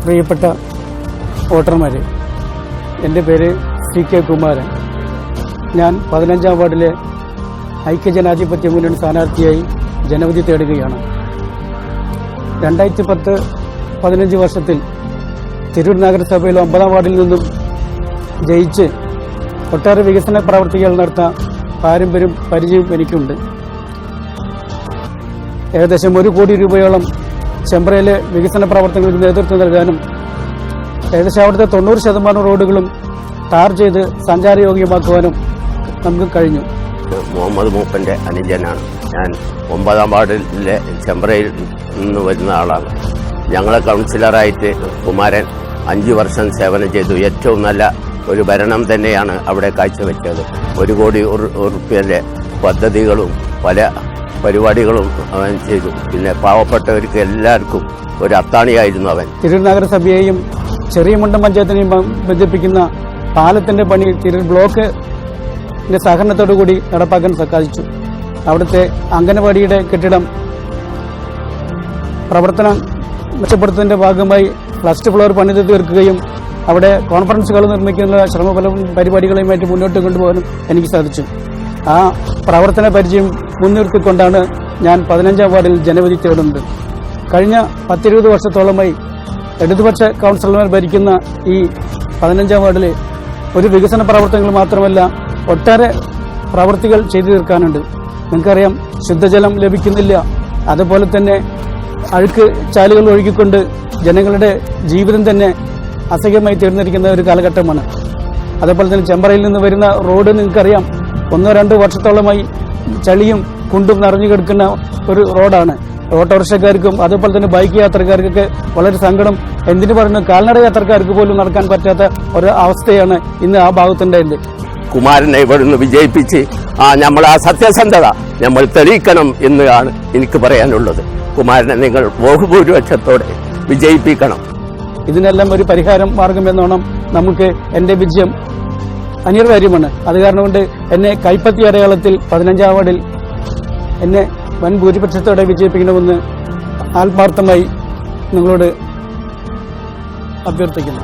പ്രിയപ്പെട്ട വോട്ടർമാരെ, എൻ്റെ പേര് CK കുമാരൻ. ഞാൻ 15-ാം വാർഡിലെ ഐക്യജനാധിപത്യ മുന്നണി സ്ഥാനാർത്ഥിയായി ജനവിധി തേടുകയാണ്. 2010-15 വർഷത്തിൽ തിരൂർ നഗരസഭയിലെ 9-ാം വാർഡിൽ നിന്നും ജയിച്ച് ഒട്ടേറെ വികസന പ്രവർത്തികൾ നടത്താൻ പാരമ്പര്യം പരിചയം എനിക്കുണ്ട്. ഏകദേശം 1 കോടി രൂപയോളം ചെമ്പ്രയിലെ വികസന പ്രവർത്തനങ്ങൾക്ക് നേതൃത്വം നൽകാനും ഏകദേശം അവിടുത്തെ 90% റോഡുകളും ടാർ ചെയ്ത് സഞ്ചാരയോഗ്യമാക്കുവാനും നമുക്ക് കഴിഞ്ഞു. മുഹമ്മദ് മൂപ്പന്റെ അനുജനാണ് ഞാൻ. 9-ാം വാർഡിലെ ചെമ്പ്രയിൽ നിന്ന് വരുന്ന ആളാണ്. ഞങ്ങളെ കൗൺസിലറായിട്ട് കുമാരൻ 5 വർഷം സേവനം ചെയ്തു. ഏറ്റവും നല്ല ഒരു ഭരണം തന്നെയാണ് അവിടെ കാഴ്ചവെച്ചത്. 1 കോടി റുപ്യയുടെ പദ്ധതികളും പല പരിപാടികളും അവൻ ചെയ്തു. പിന്നെ പാവപ്പെട്ടവർക്ക് എല്ലാവർക്കും ഒരു അത്താണിയായിരുന്നു അവൻ. തിരൂർ നഗരസഭയെയും ചെറിയമുണ്ടം പഞ്ചായത്തിനെയും ബന്ധിപ്പിക്കുന്ന പാലത്തിന്റെ പണി തിരൂർ ബ്ലോക്കിന്റെ സഹകരണത്തോടുകൂടി നടപ്പാക്കാൻ സാധിച്ചു. അവിടുത്തെ അംഗനവാടിയുടെ കെട്ടിടം പ്രവർത്തനം മെച്ചപ്പെടുത്തുന്നതിന്റെ ഭാഗമായി ഫസ്റ്റ് ഫ്ലോർ പണിത് തീർക്കുകയും അവിടെ കോൺഫറൻസ് ഹാൾ നിർമ്മിക്കുന്ന ശ്രമഫല പരിപാടികളുമായിട്ട് മുന്നോട്ട് കൊണ്ടുപോകാനും എനിക്ക് സാധിച്ചു. ആ പ്രവർത്തന പരിചയം മുൻനിർത്തിക്കൊണ്ടാണ് ഞാൻ 15-ാം വാർഡിൽ ജനവിധി തേടുന്നത്. കഴിഞ്ഞ 10-20 വർഷത്തോളമായി ഇടതുപക്ഷ കൗൺസിലർമാർ ഭരിക്കുന്ന ഈ 15-ാം വാർഡിൽ ഒരു വികസന പ്രവർത്തനങ്ങൾ മാത്രമല്ല ഒട്ടേറെ പ്രവൃത്തികൾ ചെയ്തു തീർക്കാനുണ്ട്. നിങ്ങൾക്കറിയാം, ശുദ്ധജലം ലഭിക്കുന്നില്ല. അതുപോലെ തന്നെ അഴുക്ക് ചാലുകൾ ഒഴുകിക്കൊണ്ട് ജനങ്ങളുടെ ജീവിതം തന്നെ അസഹ്യമായി തീർന്നിരിക്കുന്ന ഒരു കാലഘട്ടമാണ്. അതേപോലെ തന്നെ ചെമ്പ്രയിൽ നിന്ന് വരുന്ന റോഡ് നിങ്ങൾക്കറിയാം, 1-2 വർഷത്തോളമായി ചളിയും കുണ്ടും നിറഞ്ഞു കിടക്കുന്ന ഒരു റോഡാണ്. ഓട്ടോറിക്ഷക്കാർക്കും അതുപോലെ തന്നെ ബൈക്ക് യാത്രക്കാർക്കൊക്കെ വളരെ സങ്കടം. എന്തിനു പറയുന്നു, കാൽനട യാത്രക്കാർക്ക് പോലും നടക്കാൻ പറ്റാത്ത ഒരു അവസ്ഥയാണ് ഇന്ന് ആ ഭാഗത്തുണ്ടായത്. കുമാരനെ ഇവിടുന്ന് വിജയിപ്പിച്ച് നമ്മൾ ആ സത്യസന്ധത നമ്മൾ തെളിയിക്കണം എന്നാണ് എനിക്ക് പറയാനുള്ളത്. കുമാരനെ നിങ്ങൾ ബഹുഭൂരിപക്ഷത്തോടെ വിജയിപ്പിക്കണം. ഇതിനെല്ലാം ഒരു പരിഹാരം മാർഗമെന്നോണം നമുക്ക് എൻ്റെ വിജയം അനിവാര്യമാണ്. അത് കാരണം കൊണ്ട് എന്നെ കൈപ്പത്തി അടയാളത്തിൽ 15-ാം വാർഡിൽ എന്നെ വൻ ഭൂരിപക്ഷത്തോടെ വിജയിപ്പിക്കണമെന്ന് ആത്മാർത്ഥമായി നിങ്ങളോട് അഭ്യർത്ഥിക്കുന്നു.